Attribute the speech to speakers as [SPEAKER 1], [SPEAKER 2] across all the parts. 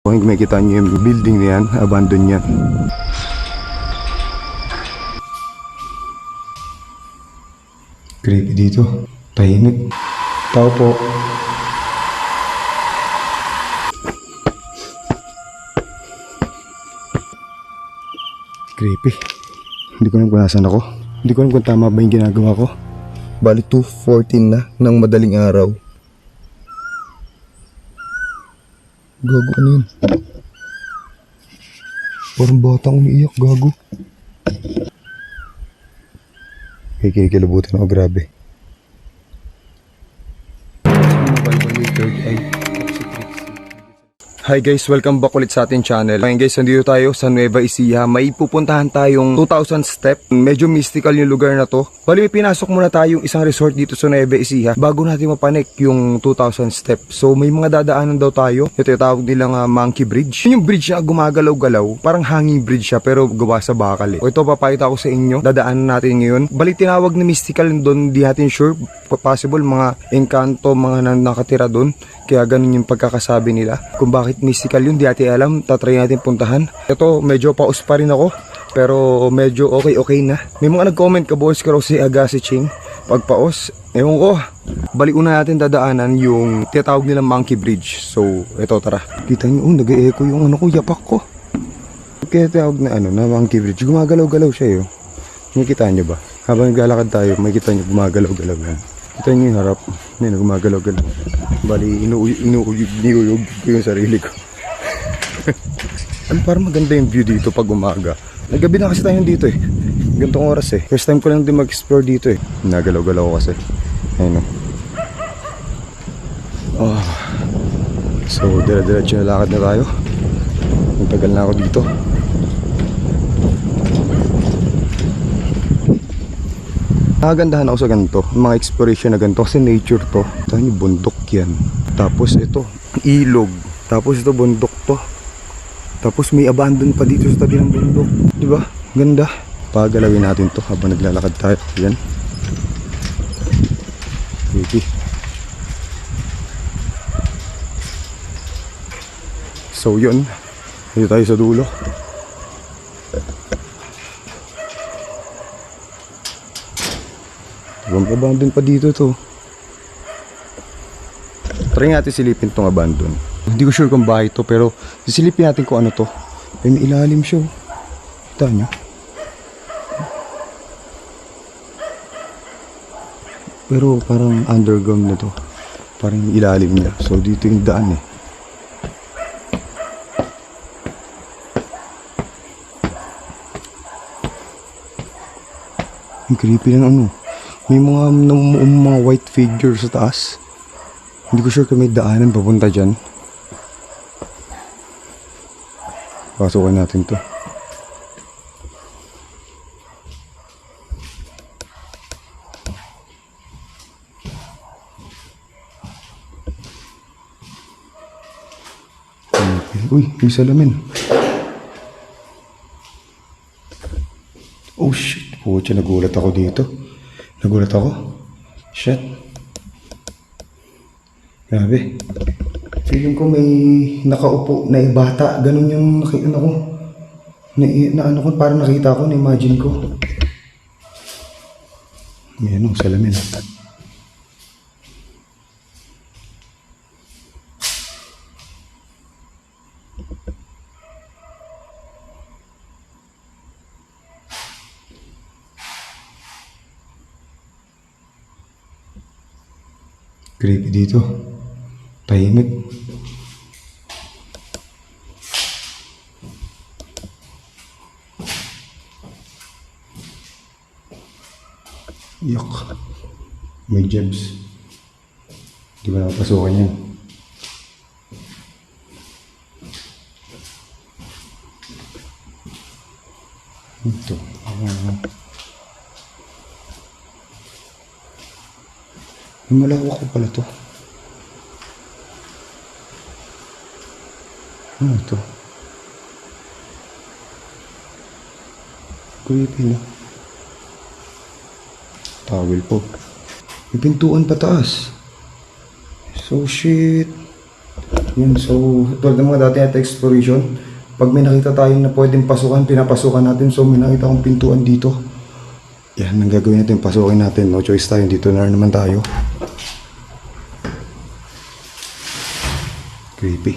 [SPEAKER 1] Kung makikita nyo yung building na yan, abandon yan. Creepy dito. Tahimik. Tao po. Creepy. Hindi ko alam kung nasan ako. Hindi ko alam kung tama ba yung ginagawa ko. Bali 2:14 na ng madaling araw. Gago, ano yun? Parang batang umiiyak, gago. Kikilabutan ako, grabe. Hi guys, welcome back ulit sa ating channel. Ngayon guys, nandito tayo sa Nueva Ecija. May pupuntahan tayong 2,000 step. Medyo mystical yung lugar na to. Bali, pinasok muna tayong isang resort dito sa Nueva Ecija bago natin mapanik yung 2,000 step. So may mga dadaanan daw tayo. Ito yung tawag nilang Monkey Bridge. Yung bridge na gumagalaw-galaw, parang hanging bridge siya pero gawa sa bakal eh. O ito, papakita ko sa inyo. Dadaanan natin ngayon. Bali, tinawag na mystical doon, di natin sure. Possible mga engkanto, mga nakatira doon. Kaya ganun yung pagkakasabi nila. Kung bakit mystical yun, di natin alam. Tatry natin puntahan. Ito, medyo paus pa rin ako. Pero medyo okay na. May mga nag-comment ka, boys, ka raw si Agassi Ching. Pagpaos, ewan ko. Balik una natin dadaanan yung tinatawag nilang Monkey Bridge. So, ito, tara. Kita nyo, nag-e-echo yung ano ko, yapak ko. Kaya tinatawag na na Monkey Bridge. Gumagalaw-galaw siya yun. Nakikita nyo ba? Habang naglalakad tayo, makikita nyo gumagalaw-galaw yan. Kita nyo yung harap. May gumagalaw-galaw. Bali, inuyog ko yung sarili ko. Parang maganda yung view dito pag umaga. Naggabi na kasi tayo dito eh. Gantong oras eh. First time ko lang din mag-explore dito eh. Nagalaw-galaw ko kasi. Ayun o. Oh. So, dire-diretso na lakad na tayo. Magtagal na ako dito. Nakagandahan ako sa ganito, mga exploration na ganito kasi nature to. Ito yung bundok yan. Tapos ito, ilog. Tapos ito bundok to. Tapos may abandon pa dito sa tabi ng bundok. Diba? Ganda. Pagalawin natin to habang naglalakad tayo. Yan. Creepy. So yun. Dito tayo sa dulo. Abandon pa dito to. Try natin silipin tong abandon. Hindi ko sure kung bahay to, pero sisilipin natin kung ano to. May ilalim siya. Kita nyo? Pero parang underground na to. Parang ilalim niya. So dito yung daan eh. Ang creepy na ano. May mga white figure sa taas. Hindi ko sure kung may daanan papunta dyan. Pasukan natin to. Uy, may salamin. Oh shit. Pucha, nagulat ako dito. Nagulat ako. Shit. Grabe. Feeling ko may nakaupo na bata. Ganun yung nakita ko. Ano ko, parang nakita ko, na-imagine ko. May ano, salamin. Creepy dito. Tahimik. Yuck. May gems. Di ba napapasukan yan? Ito. Malawak ko pala to. Ano ito? Creepy na. Towel po. May pintuan pataas. So shit. Yun, so tulad ng mga dati natin exploration, pag may nakita tayong na pwedeng pasukan, pinapasukan natin. So may nakita akong pintuan dito. Yan, ang gagawin natin, pasukin natin. No choice tayo, dito na naman tayo. Creepy.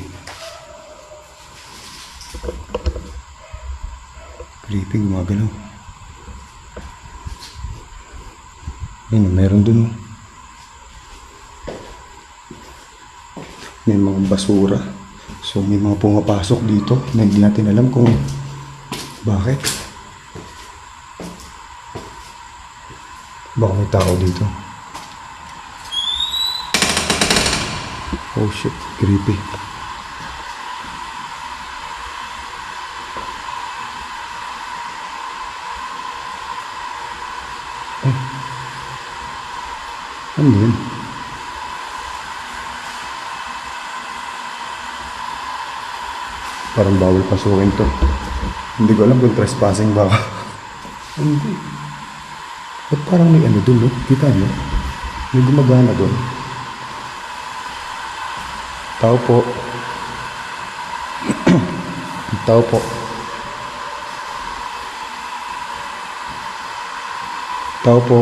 [SPEAKER 1] Creepy, gumagalaw. Ayun, meron dun. May mga basura. So may mga pumapasok dito na hindi natin alam kung bakit. Baka may tao dito. Oh shit, creepy. Ano yun? Parang bawal pasukin to. Hindi ko alam kung trespassing ba ako. Hindi. Ba't parang may ano dun, no? Kita niyo? May gumagana dun. Tao po. Tao po. Tao po.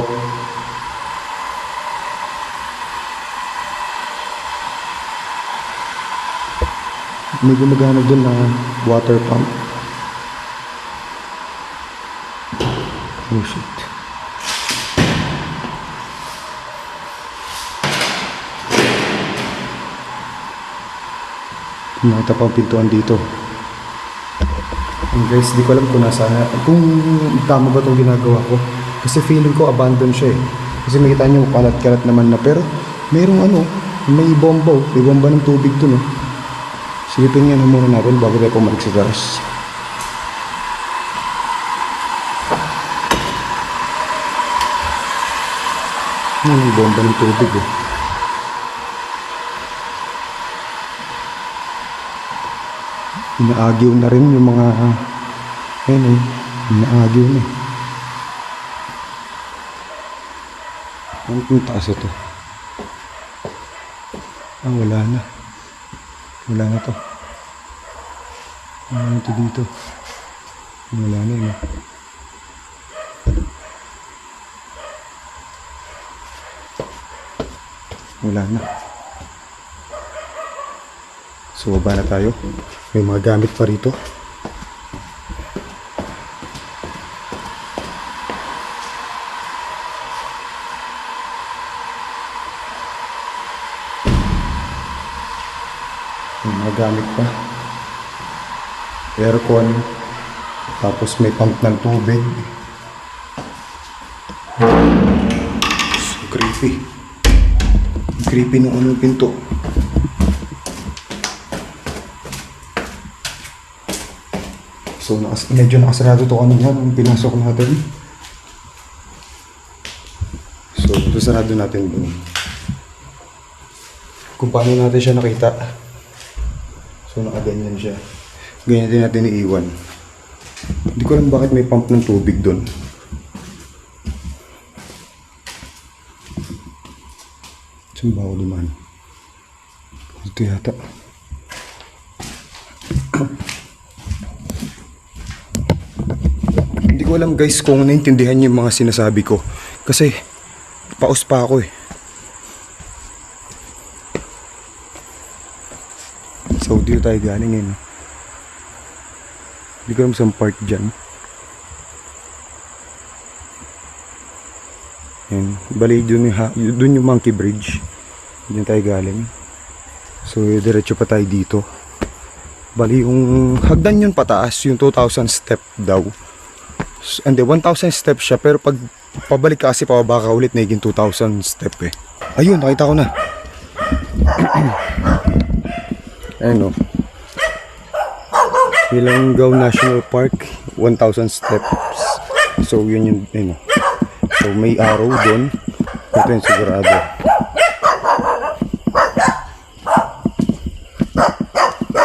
[SPEAKER 1] May gumagana dun na water pump. Oh shit. Nakita pang pintuan dito. And guys, di ko alam kung kung tama ba itong ginagawa ko. Kasi feeling ko abandoned siya eh. Kasi makita nyo, kalat-kalat naman na. Pero mayroong may bomba oh. May bomba ng tubig dun oh. Silipin nga muna natin bago tayo pumalik sa garas. May bomba ng tubig oh. Inaagyaw na rin yung mga ayun eh. Inaagyaw na eh. Ano kung taas ito? Ah, wala na. Wala na to. Wala na to dito. Wala na yun. Wala na. So, baba na tayo. May mga gamit pa rito. May mga gamit pa. Aircon. Tapos may pump ng tubig. So creepy. Creepy nung anong pinto. So medyo nakasarado to kanina nung pinasok natin. So sarado natin dun. Kung paano natin siya nakita. So nakaganyan siya. Ganyan din natin iiwan. Hindi ko alam bakit may pump ng tubig doon. Saan ba ako dumaan? Ito yata. Hindi ko alam guys kung naintindihan niyo yung mga sinasabi ko. Kasi paus pa ako eh. So dito tayo galing eh. Hindi ko alam saan part dyan. Yan. Bali dun yung Monkey Bridge. Diyan tayo galing. So diretso pa tayo dito. Bali yung hagdan yun pataas. Yung 2,000 step daw. Hindi 1,000 step siya. Pero pag pabalik ka kasi pababa ka ulit naging 2,000 step eh. Ayun nakita ko na. Ayun o. Bilanggaw National Park 1,000 steps. So yun yung ayun o. So may arrow doon. Ito yung sigurado.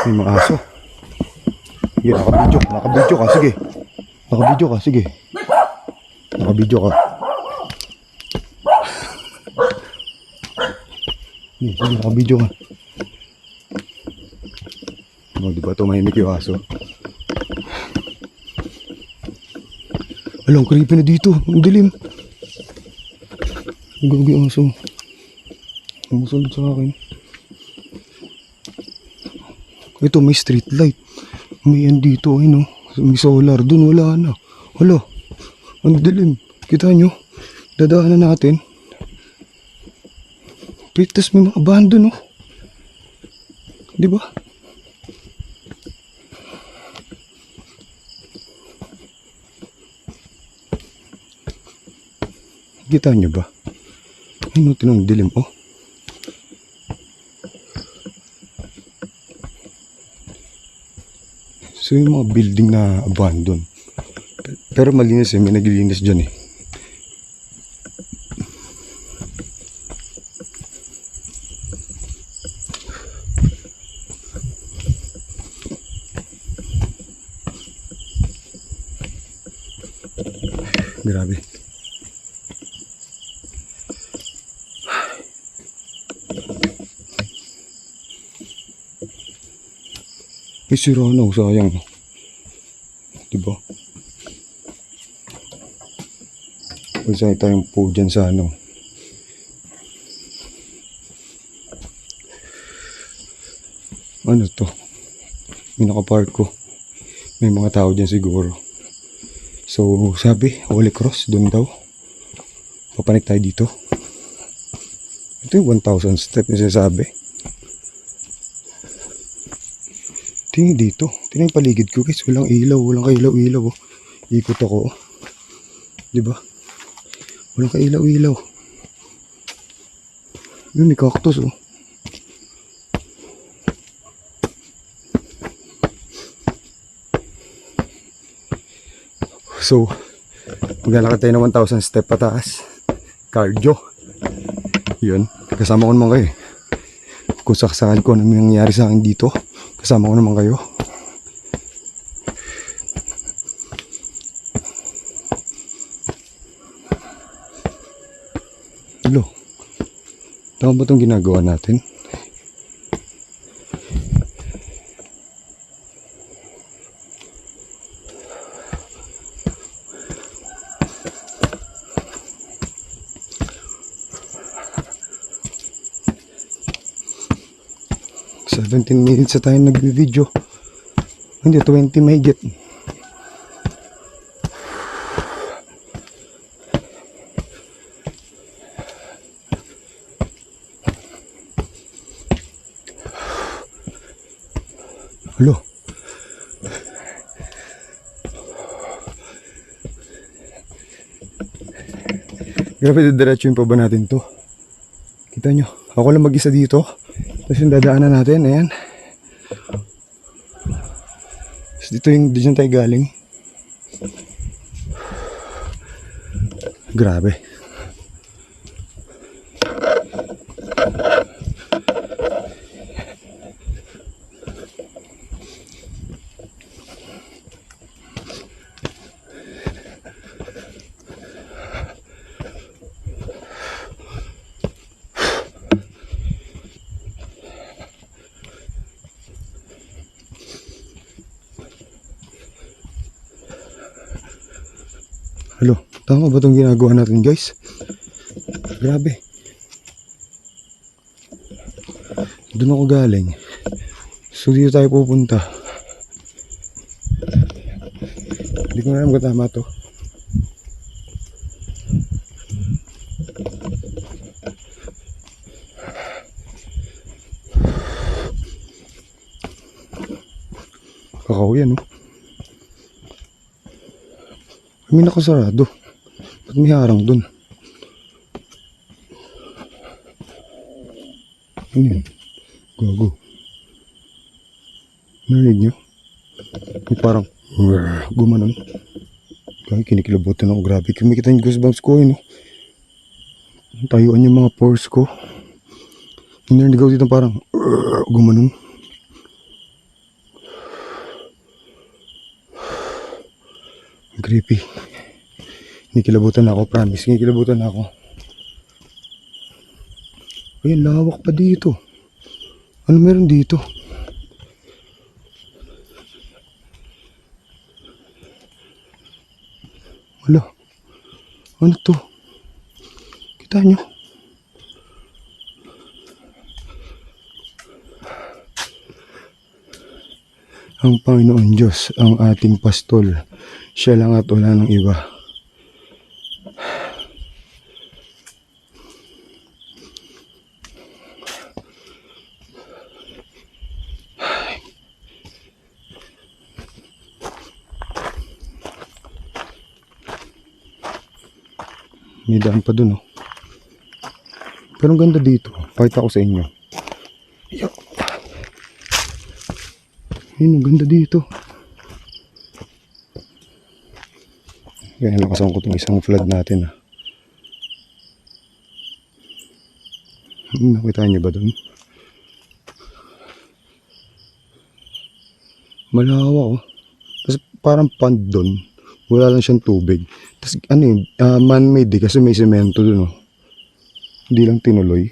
[SPEAKER 1] May mga aso. Sige, nakabidyo ka, sige. Nakabidyo ka, sige. Nakabidyo ka. Sige, nakabidyo ka. O, diba? Tumahimik yung aso. Alam, creepy na dito. Ang dilim. Ang gagi ang aso. Umusunod sa akin. Ito, may street light. May yan dito, ay no. May solar. Doon wala na. Wala. Ang dilim. Kita nyo? Dadaanan natin. Tapos may mga abandon, no? Diba? Kita nyo ba? Ay, no, tinong dilim, oh. So yung mga building na abandon. Pero malinis eh, may naglilinis dyan eh. Grabe. May sira na, sayang. Diba? Masaya tayong po dyan sa ano. Ano to? May nakapark ko. May mga tao dyan siguro. So, sabi, Holy Cross, doon daw. Papanik tayo dito. Ito yung 1,000 step yung sinasabi. Tingin dito. Tingin yung paligid ko guys. Walang ilaw. Walang kailaw-ilaw. Oh. Ikot ako. Oh. Diba? Walang kailaw-ilaw. Yun, may cactus oh. So, maglalakad tayo ng 1,000 step pataas. Cardio. Yun. Kasama ko naman kayo. Kung sakasakal ko ano nangyayari sa akin dito, kasama ko naman kayo. Hello. Tama ba itong ginagawa natin? $17 minutes na tayo nag-video. Hindi, 20 may get. Hello. Grabe, diretso yung pa ba natin to? Kita nyo, ako lang mag-isa dito. Tapos yung dadaanan natin, ayan. Tapos dito yung, dyan tayo galing. Grabe. Hello, tama ba itong ginagawa natin guys? Grabe. Doon ako galing. So dito tayo pupunta. Hindi ko na alam kung tama to. Kakao yan, no? May nakasarado. Ba't may harang dun? Ano yun? Gago. Narinig nyo? May parang gumanon. Kaya kinikilabutan ako. Grabe. Kumikita yung goosebumps ko eh, no? Tayuan yung mga pores ko. Narinig ako dito parang gumanon. Creepy. Kinikilabutan ako, promise. Kinikilabutan ako. Ayun, lawak pa dito. Ano meron dito? Ano to? Kita nyo? Ang Panginoon Diyos, ang ating pastol. Siya lang at wala ng iba. May daan pa dun, oh. Pero ang ganda dito. Pakita ko sa inyo. Ayun, ang ganda dito. Kaya nakasan ko itong isang flood natin, ah. Nakita niyo ba dun? Malawak, oh. Tapos parang pond dun. Wala lang siyang tubig. Tapos ano yun, man-made kasi may semento dun, oh. Hindi lang tinuloy.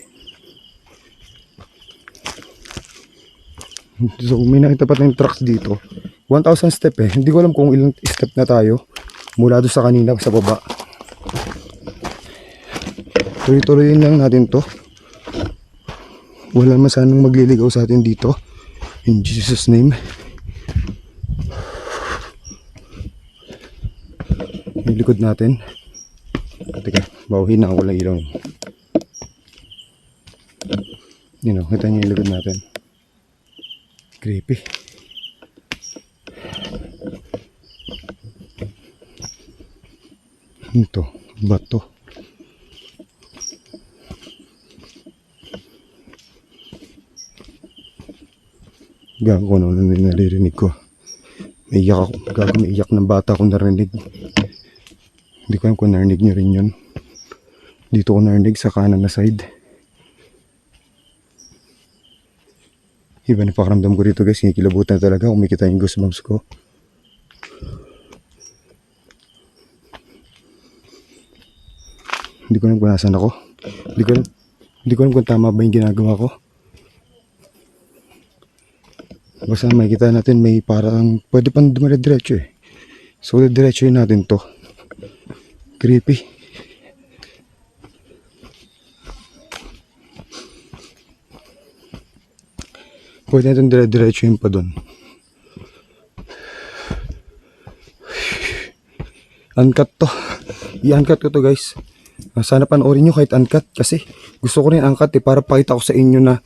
[SPEAKER 1] So may nakita pa tayong trucks dito. 1,000 step eh. Hindi ko alam kung ilang step na tayo. Mula doon sa kanina sa baba. Tuloy-tuloyin lang natin to. Wala naman sanang magliligaw sa atin dito. In Jesus name. Yung likod natin. Teka, bawahin na ako lang ilaw. Yun o, kita nyo yung likod natin. Creepy. Ito, bato. Gago ko naman naririnig ko. May iyak ako. Gago, may iyak ng bata ko narinig. Hindi ko alam kung narinig nyo rin yun. Dito ko narinig sa kanan na side. Iba na pakaramdam ko dito guys. Kinikilabutan talaga. Kumikita yung goosebumps ko. Hindi ko alam kung nasan ako. Hindi ko alam kung tama ba yung ginagawa ko. Basta makikita natin may parang pwede pang dumire-diretso eh. So diretsoin natin to. Creepy. Pwede natin dire-diretsoin pa dun. Uncut to. I-uncut ko to guys. Sana panoorin nyo kahit uncut kasi gusto ko rin uncut eh para pakita ko sa inyo na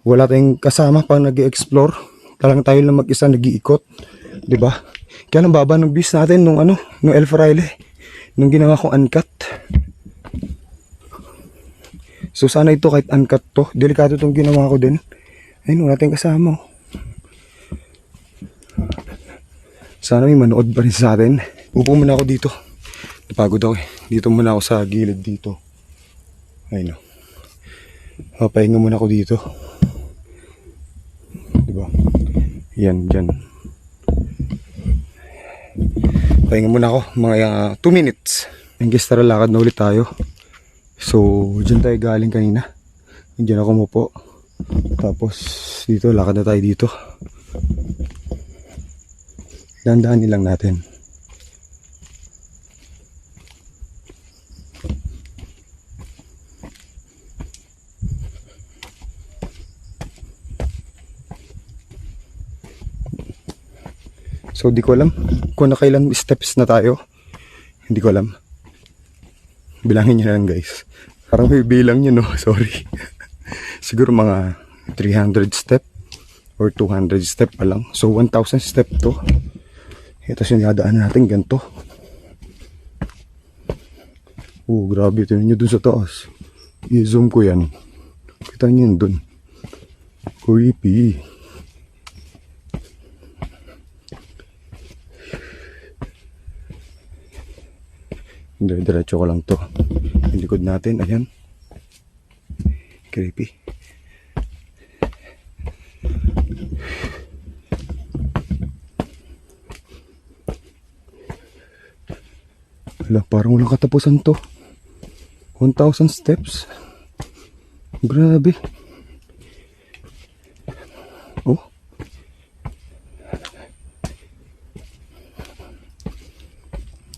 [SPEAKER 1] wala tayong kasama pang nag-i-explore. Talang tayo lang mag-isa nag-iikot, 'di ba? Kaya lang baba ng views natin nung El Fraile nung ginawa kong uncut. So sana ito kahit uncut to, delikado tong ginawa ko din. Ayun, wala tayong kasama. Sana may manood pa rin sa atin. Upo muna ako dito. Napagod ako eh. Dito muna ako sa gilid dito. Ayun o. Papahinga muna ako dito. Diba? Yan, dyan. Pahinga muna ako. Mga 2 minutes. Ang guys, tara lakad na ulit tayo. So, dyan tayo galing kanina. Dyan ako mupo. Tapos, dito, lakad na tayo dito. Dandahanin lang natin. So di ko alam kung nakailan steps na tayo. Hindi ko alam. Bilangin nyo na lang guys. Parang may bilang nyo no. Sorry. Siguro mga 300 step or 200 step pa lang. So 1,000 step to. Ito sinadaan natin ganito. Oh grabe. Ito nyo dun sa taas. I-zoom ko yan. Kita nyo yun dun. Creepy. Diretso ko lang to. Yung likod natin, ayan. Creepy. Wala, parang walang katapusan to. 1,000 steps. Grabe. Oh.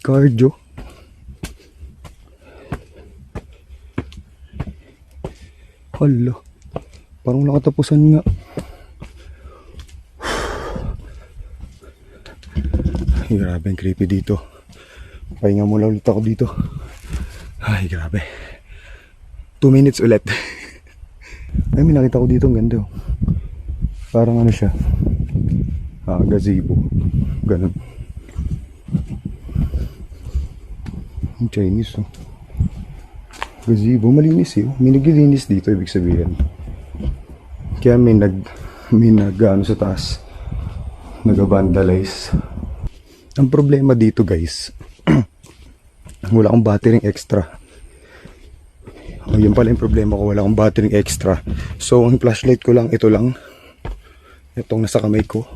[SPEAKER 1] Cardio. Hala. Parang wala katapusan nga. Ay, grabe ang creepy dito. Pahinga muna ulit ako dito. Ay, grabe. 2 minutes ulit. Ay, may nakita ko dito. Ang ganda, oh. Parang ano siya. Gazebo. Ganun. Ang Chinese, oh. Gazebo. Malinis, eh. May naglilinis dito, ibig sabihin. Kaya may ano sa taas. Nag-vandalize. Ang problema dito, guys, wala akong battery extra. Yun pala yung problema ko, wala akong battery extra. So, ang flashlight ko lang, ito lang. Itong nasa kamay ko.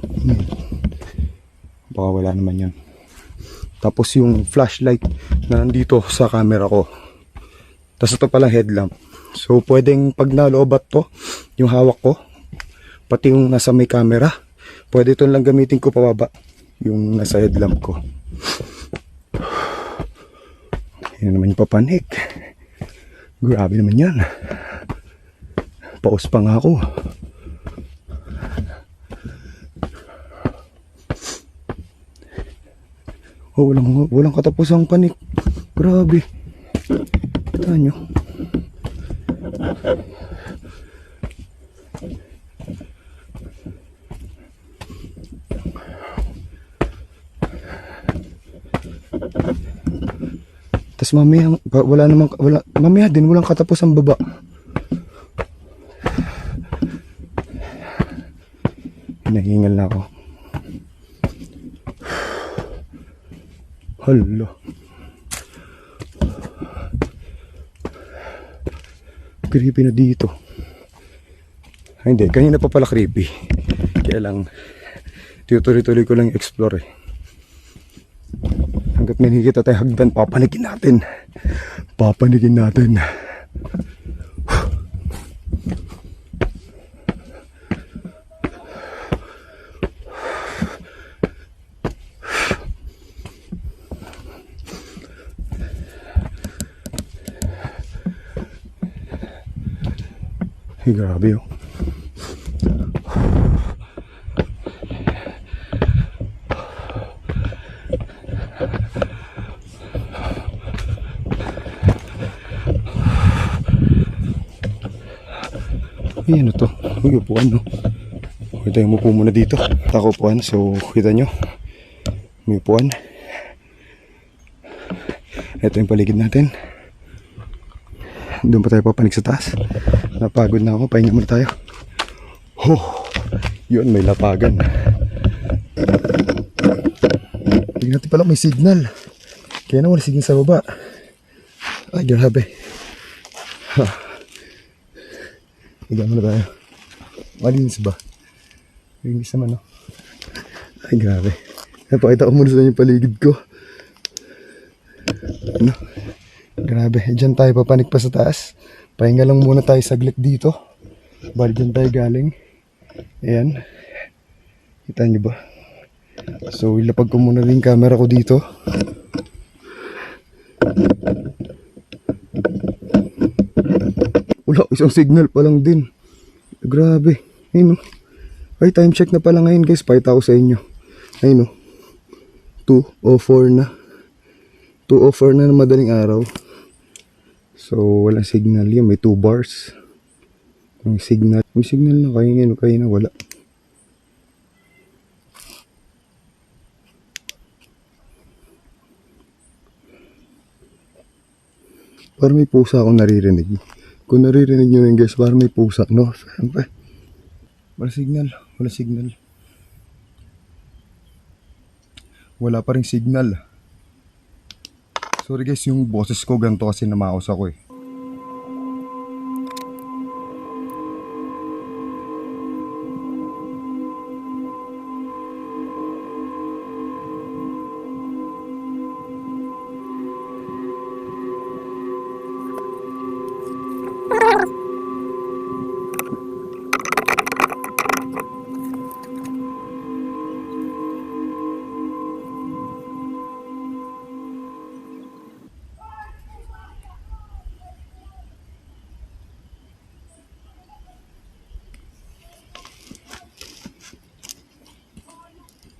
[SPEAKER 1] Baka wala naman yan. Tapos yung flashlight na nandito sa camera ko. Tapos ito pala headlamp. So, pwedeng pag nalobat to, yung hawak ko, pati yung nasa may camera, pwede ito lang gamitin ko pababa. Yung nasa headlamp ko. Yan naman yung papanik. Grabe naman yan. Paus pa nga ako. Oh, walang katapusang panik. Grabe. Ito nyo. Tapos mamaya, mamaya din walang katapos ang baba. Nahingal na ako. Hala. Creepy na dito. Ay, hindi, kanina pa pala creepy. Kaya lang, tuloy-tuloy ko lang i-explore, eh. Hanggat may nakikita tayo hagdan, papanigin natin. Papanigin natin. Ay, grabe, oh. Ay, ano to? Uy, upuan, no? Okay tayo, umupo muna dito. Tako upuan, so kita nyo. May upuan. Ito yung paligid natin. Doon pa tayo papanik sa taas. Napagod na ako, pahinga muna tayo. Oh, yun, may lapagan. Tingnan natin pala, may signal. Kaya na wala signal sa baba. Ay, grabe. Higa muna tayo. Malinis ba? Malinis naman, no? Ay, grabe. Napakita ko muna sa inyo yung paligid ko. Ano? Grabe. Diyan tayo papanik pa sa taas. Pahinga lang muna tayo saglit dito. Bali dyan tayo galing. Ayan. Kita nyo ba? So, ilapag ko muna rin camera ko dito. Wala, isang signal pa lang din. Grabe. Ayun, no? Ay, time check na pala ngayon, guys. Pakita ko sa inyo. Ayun, no? 2:04 na. 2:04 na madaling araw. So, walang signal yun. May 2 bars. May signal. May signal na. Kaya na wala. Parang may pusa akong naririnig. Kung naririnig nyo yun, guys, parang may pusa, no? Siyempre. Wala signal. Wala signal. Wala pa rin signal. Sorry guys, yung boses ko ganito kasi namaos ako, eh.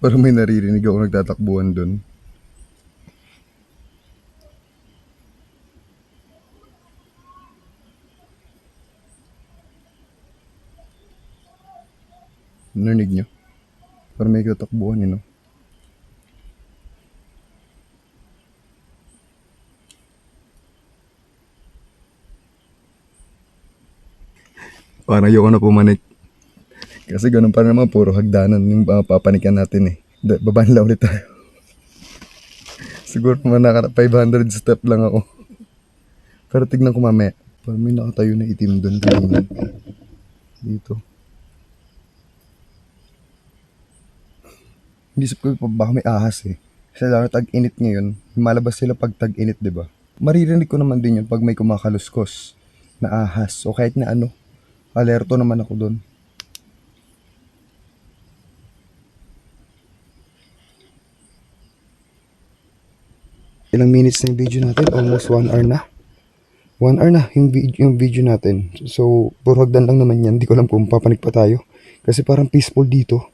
[SPEAKER 1] Parang may naririnig ako nagtatakbuhan doon. Narinig nyo? Parang may tatakbuhan no? Parang ayoko na pumanik. Kasi ganun pa naman, puro hagdanan yung papanikan natin eh. Babaan lang ulit tayo. Siguro naman naka 500 step lang ako. Pero tignan ko mamaya. Parang may nakatayo na itim doon kanina. Dito. Hindi ko baka may ahas eh. Kasi lalo tag-init ngayon, malabas sila pag tag-init, diba? Maririnig ko naman din yun pag may kumakaluskos na ahas. O kahit na ano, alerto naman ako doon. Ilang minutes na yung video natin? Almost 1 hour na. 1 hour na yung video natin. So, puro hagdan lang naman yan. Hindi ko alam kung papanik pa tayo. Kasi parang peaceful dito.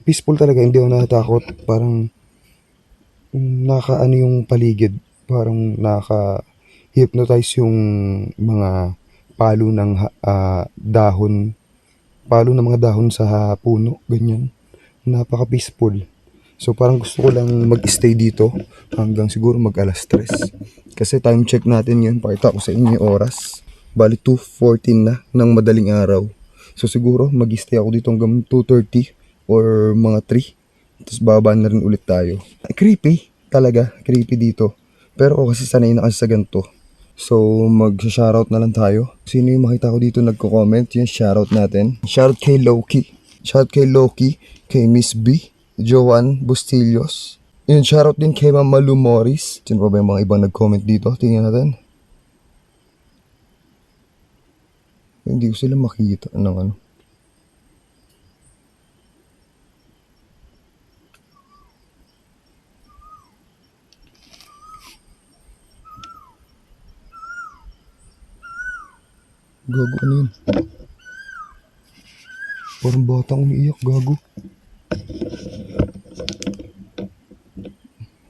[SPEAKER 1] Peaceful talaga. Hindi ako natatakot. Parang nakaano yung paligid. Parang naka-hypnotize yung mga palo ng dahon. Palo ng mga dahon sa puno. Ganyan. Napaka-peaceful. So parang gusto ko lang mag-stay dito hanggang siguro mag-alas 3. Kasi time check natin yun. Pakita ko sa inyo yung oras. Bali 2:14 na ng madaling araw. So siguro mag-stay ako dito hanggang 2:30 or mga 3. Tapos bababa na rin ulit tayo. Creepy talaga. Creepy dito. Pero ako kasi sanay na kasi sa ganito. So mag-shoutout na lang tayo. Sino yung makita ko dito nagko-comment? Yung shoutout natin. Shoutout kay Loki. Shoutout kay Loki. Kay Miss B. Joan Bustillos. Yun, shoutout din kay Mama Lu Morris. Sino pa ba yung mga ibang nag-comment dito? Tingnan natin. Hindi ko sila makita ng ano. Gago, ano yun? Parang batang umiiyak, gago.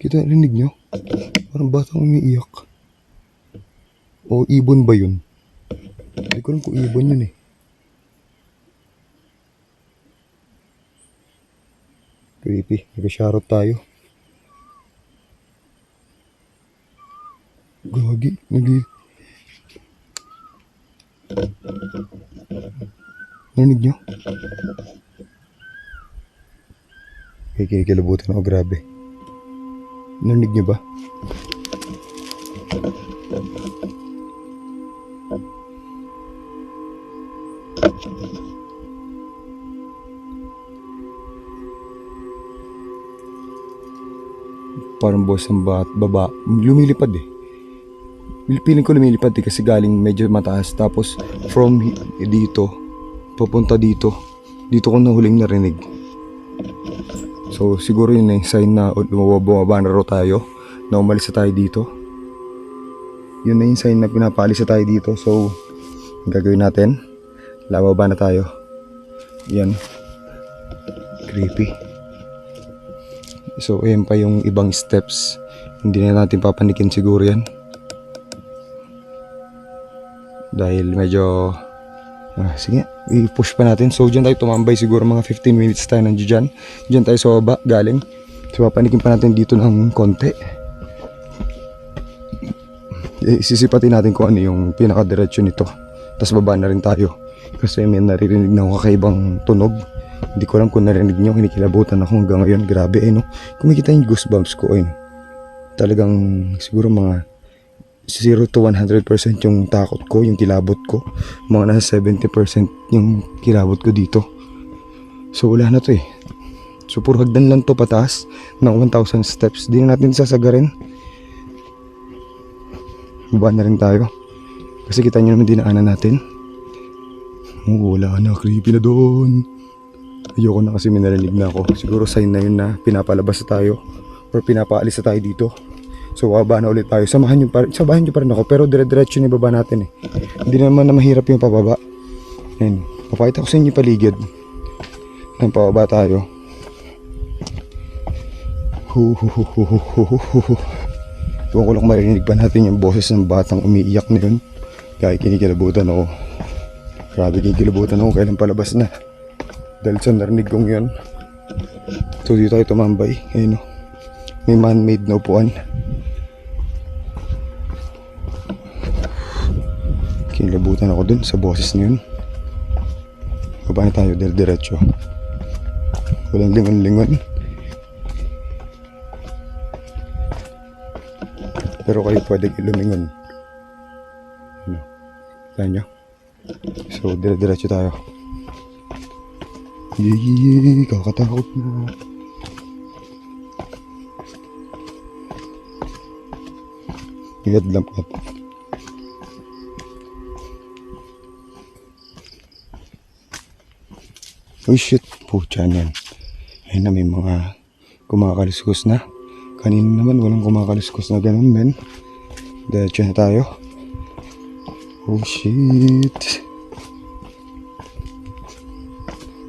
[SPEAKER 1] Kita rinig nyo? Parang batang umiiyak. O ibon ba yun? Hindi ko alam kung ibon yun eh. Creepy. Nag-shoutout tayo. Gagi. Narinig nyo? Kikilabutan ako, grabe. Narinig nyo ba? Parang boss ng baba. Lumilipad eh. Piling ko lumilipad eh kasi galing medyo mataas. Tapos from dito, papunta dito. Dito ko nahuling narinig. So siguro yun eh, sign na bumaba na raw tayo. Na umalis na tayo dito. Yun na yung sign na pinapaalis na tayo dito. So, ang gagawin natin, lababa na tayo. Yan. Creepy. So, ayan pa yung ibang steps. Hindi na natin papanikin siguro yan. Dahil medyo... sige, i-push pa natin. So, dyan tayo tumambay. Siguro mga 15 minutes tayo nandiyo dyan. Dyan tayo sa baba, galing. So, papanikin pa natin dito ng konti. Sisipatin natin kung ano yung pinakadiretso nito. Tapos baba na rin tayo. Kasi may naririnig na ako kakaibang tunog. Hindi ko alam kung narinig nyo. Kinikilabutan ako hanggang ngayon. Grabe eh no. Kumikita yung goosebumps ko eh. Talagang siguro mga 0 to 100% yung takot ko, yung kilabot ko. Mga nasa 70% yung kilabot ko dito. So wala na to eh. So puro hagdan lang to pataas ng 1,000 steps. Di na natin sasagarin. Baba na rin tayo. Kasi kita nyo naman dinaanan natin. Wala na, creepy na doon. Ayoko na kasi minarinig na ako. Siguro sign na yun na pinapalabas na tayo or pinapaalis na tayo dito. So baba na ulit tayo. Samahan nyo pa rin ako. Pero dire-diretso na baba natin eh. Hindi naman na mahirap yung pababa. Ayan. Papakita ko sa inyo paligid. Ayun, pababa tayo. Tuwan ko lang marinig pa natin yung boses ng batang umiiyak na yun. Kaya kinikilabutan ako. Grabe, kinikilabutan ako kailan palabas na. Dahil sa narinig kong yun. So dito tayo tumambay. Ayun, may man-made na upuan. Kinilabutan ako dun sa boses na yun. Baba na tayo diretso. Walang lingon-lingon. Pero kayo pwede lumingon. Ano? Tayo nyo? So, diretso tayo. Yee, kakatakot na. Headlamp na. Oh shit, pucha yan. Ayun na, may mga kumakaliskus na. Kanina naman walang kumakaliskus na ganun, men. Diretso na tayo. Oh shit.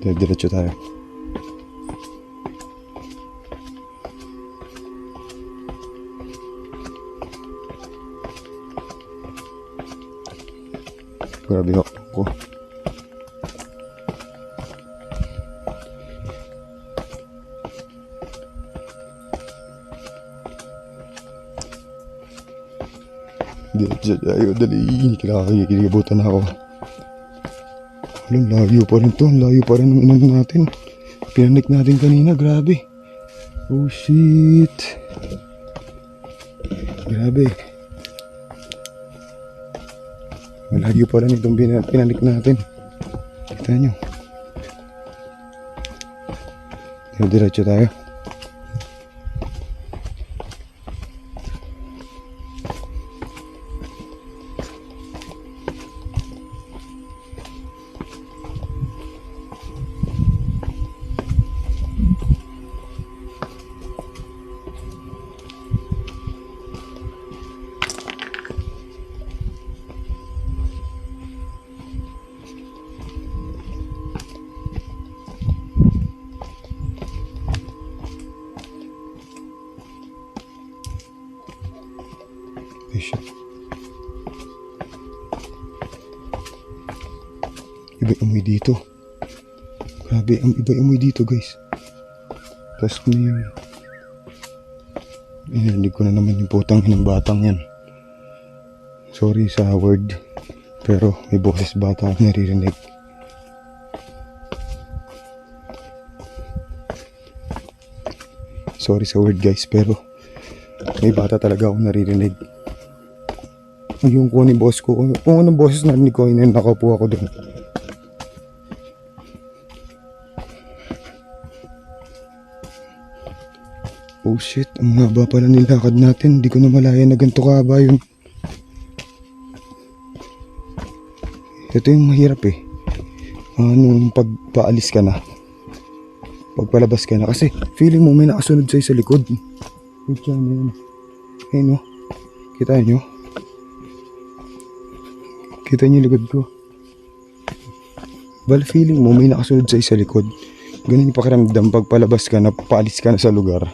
[SPEAKER 1] Diretso tayo. Grabe ako. Diretso tayo, dali. Kinikilabutan ako. Walang layo pa rin to. Layo pa rin ng inang natin. Pinanik natin kanina. Grabe. Oh shit. Grabe. Malayo pa rin itong pinanik natin. Kita nyo. Diretso tayo. Iba amoy dito. Grabe, ang iba amoy dito, guys. Tapos may... Hindi ko na naman yung putang ng batang yan. Sorry sa word. Pero may boses bata akong naririnig. Sorry sa word, guys, pero may bata talaga akong naririnig. Yung kung anong boss ko, kung anong boses narinig ko, yun nakaupo ako doon. Oh shit, ang haba pala nilakad natin. Hindi ko na malaya na ganito kahaba yun. Ito yung mahirap eh. Nung pagpaalis ka na, pagpalabas ka na, kasi feeling mo may nakasunod sa'yo sa likod. Pucha na yun. Ayun o. Kita nyo? Kita nyo yung likod ko. Bal feeling mo may nakasunod sa'yo sa likod. Ganun yung pakiramdam pagpalabas ka na, paalis ka na sa lugar.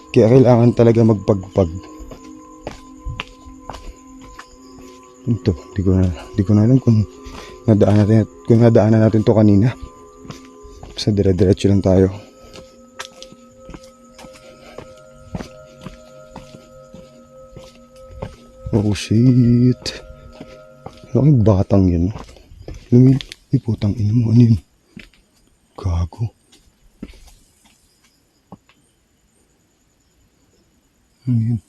[SPEAKER 1] Kaya kailangan talaga magpagpag. Ito, di ko na alam kung nadaanan natin to kanina. Basta dire-diretso lang tayo. Oh shit. Laking batang yun. Putang ina mo, ano yun? Gago. Ano yun?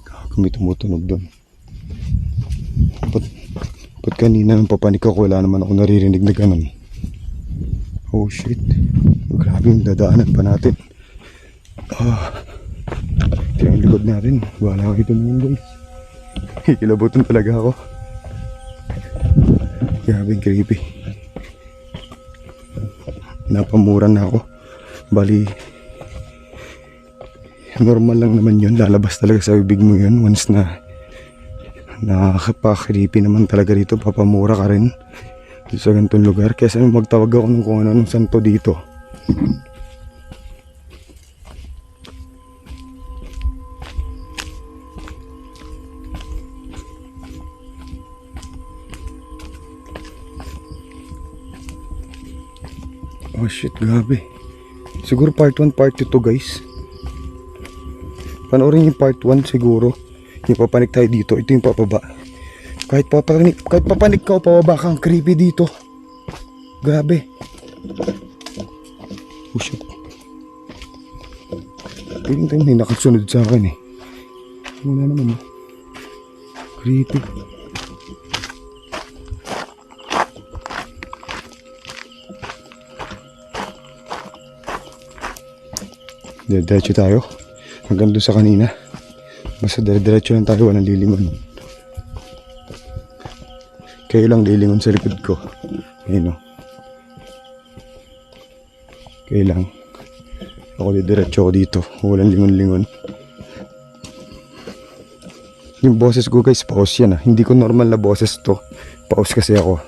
[SPEAKER 1] Gago, may tumutunog doon. Ba't kanina nang papanik ako, wala naman ako naririnig na ganun. Oh shit. Grabe yung dadaanan pa natin. Ito yung likod natin. Wala ako ito naman, guys. Kikilabutan talaga ako. Grabe, creepy. Napamura na ako. Bali, normal lang naman yun. Lalabas talaga sa bibig mo yun once na Nakakapakripi naman talaga dito. Papamura ka rin dito sa ganitong lugar. Kesa magtawag ako ng kung ano santo dito. Oh shit, grabe. Siguro part 1, part 2 to guys. Panoorin yung part 1 siguro. Yung papanik tayo dito. Ito yung papaba. Kahit papanik ka o pababa kang creepy dito. Grabe. Oh shit. Piling tayo may nakasunod sa akin eh. Wala naman oh. Creepy. Diretso tayo hanggang doon sa kanina. Basta diretso lang tayo, walang lilingon. Kayo lang lilingon sa likod ko. Ayun o. Kayo lang. Ako diretso ako dito, walang lingon-lingon. Yung boses ko guys, pause yan ah. Hindi ko normal na boses to. Pause kasi ako.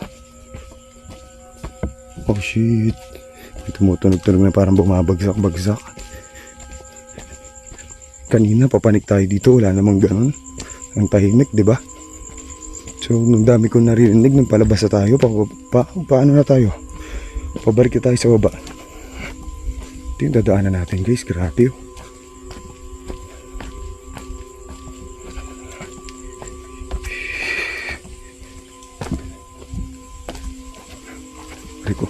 [SPEAKER 1] Oh shit. Tumutunog-tunog na parang bumabagsak-bagsak. Kanina papanik tayo dito, wala namang ganun. Ang tahimik, di ba? So, nung dami ko naririnig, nung palabas na tayo, paano na tayo? Pabalik na tayo sa baba. Ito yung dadaanan natin guys, grabe oh. Rico.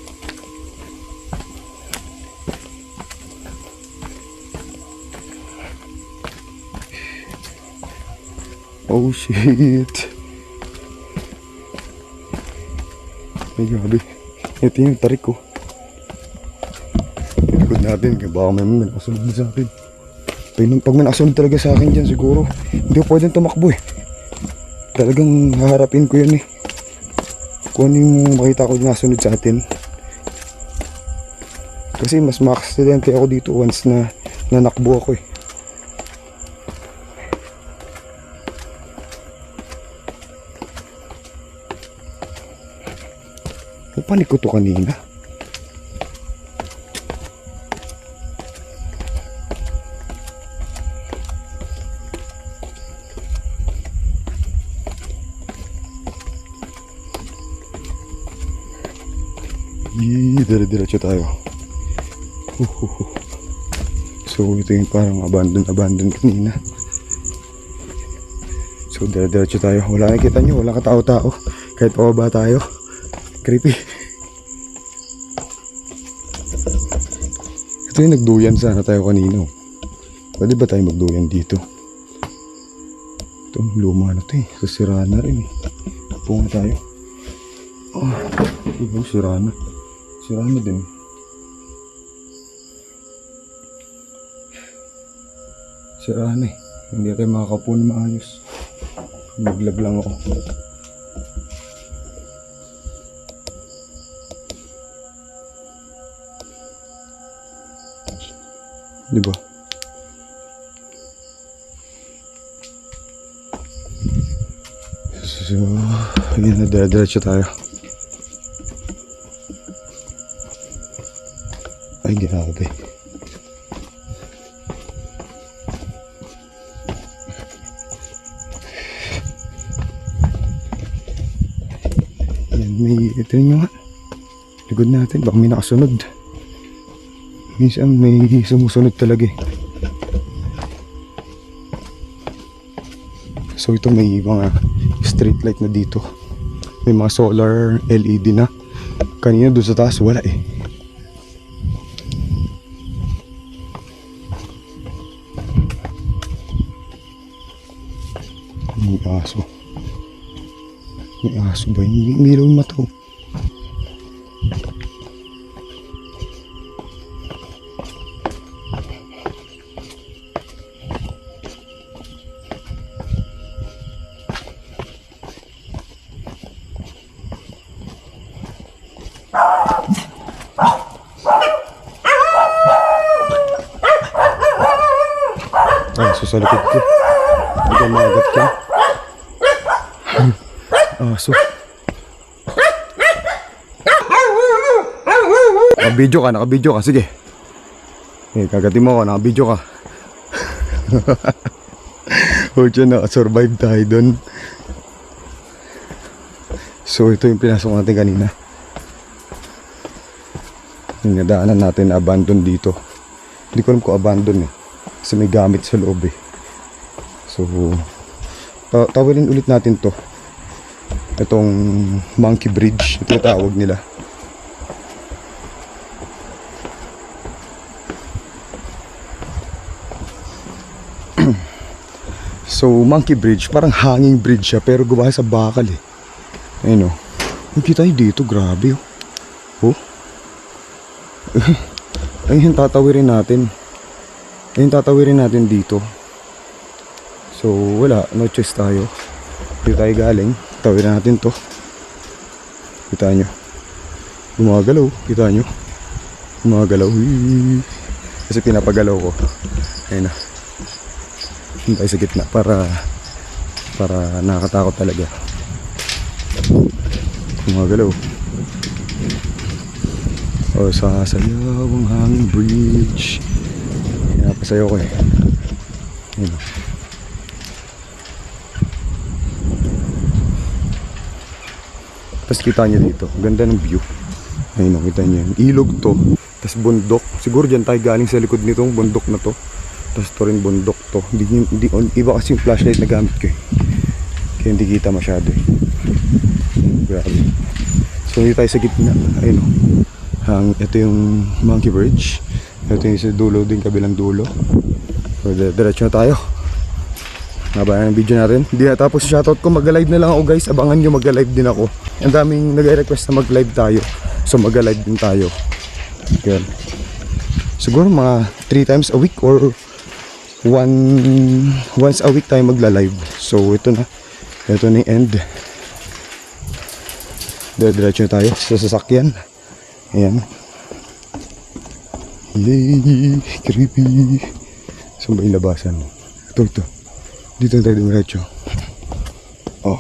[SPEAKER 1] Oh shit. Ay grabe. Ito yung tarik ko. Likod natin. Baka may nakasunod na sa akin. Pag may nakasunod talaga sa akin dyan siguro. Hindi ko pwedeng tumakbo eh. Talagang haharapin ko yan eh. Kung ano yung makita ko nakasunod sa atin. Kasi mas maka-aksidente ako dito once na nanakbo ako eh. Panik ko to kanina. Dire-diretso tayo. So ito yung parang abandon kanina. So dire-diretso tayo. Wala nakita nyo, wala katao-tao. Kahit pababa tayo. Creepy. Ito yung nagduyan sana tayo kanina. Pwede ba tayo magduyan dito? Itong luma na ito eh. Sasira na rin eh. Punga tayo. Oh, sira na. Sira na din. Sira na eh. Hindi tayo makakapo na maayos. Naglag lang ako. Diba? So, ayan na, dire-diretso tayo. Ay, grabe. Ayan, ito nyo nga. Likod natin, baka may nakasunod. Minsan may sumusunod talaga eh. So ito may mga street light na dito. May mga solar LED na. Kanina doon sa taas wala eh. May aso. May aso ba? Hindi ilaw yung mata ko. Ay, so sa likod ko. Hindi ka maagat ka. Aso. Nakabidyo ka. Sige. Kagatin mo ako, nakabidyo ka. O dyan, nakasurvive tayo dun. So, ito yung pinasok natin kanina. Yung nadaanan natin na abandon dito. Hindi ko alam kung abandon eh. Kasi may gamit sa loob eh. So, tawarin ulit natin to. Itong Monkey Bridge. Ito yung tawag nila. So, Monkey Bridge, parang hanging bridge siya pero gawa sa bakal eh. Ayun o. Nakita nyo dito, grabe oh. Ayun yung tatawirin natin. Dito. So, wala. No choice tayo. Dito tayo galing. Tawirin natin to. Kita nyo. Gumagalaw. Kita nyo. Gumagalaw. Kasi pinapagalaw ko. Ayun na. Doon tayo sa gitna para nakakatakot talaga. Gumagalaw. O, sasayaw ang hanging bridge. Napasayaw ko eh. Ayun. Tapos kita nyo dito, ganda ng view. Ayun, kita nyo yun. Ilog to, tapos bundok. Siguro dyan tayo galing sa likod nitong bundok na to. Tapos to rin bundok to. Iba kasi yung flashlight na gamit ko eh. Kaya hindi kita masyado eh. Grabe. So hindi tayo sa gitna. Ayun o. Ito yung Monkey Bridge. Ito yung sa dulo din, kabilang dulo. So diretso na tayo. Nabayan ang video natin. Hindi na tapos shoutout ko. Mag-live na lang ako guys. Abangan nyo, mag-live din ako. Ang daming nag-request na mag-live tayo. So mag-live din tayo. Yan. Siguro mga 3 times a week or once a week tayo magla-live. So ito na. Ito na yung end. Diretso na tayo sa sasakyan. Ayan. Yay! Creepy! Saan ba yung labasan? Ito. Dito na tayo dumiretso. Oh.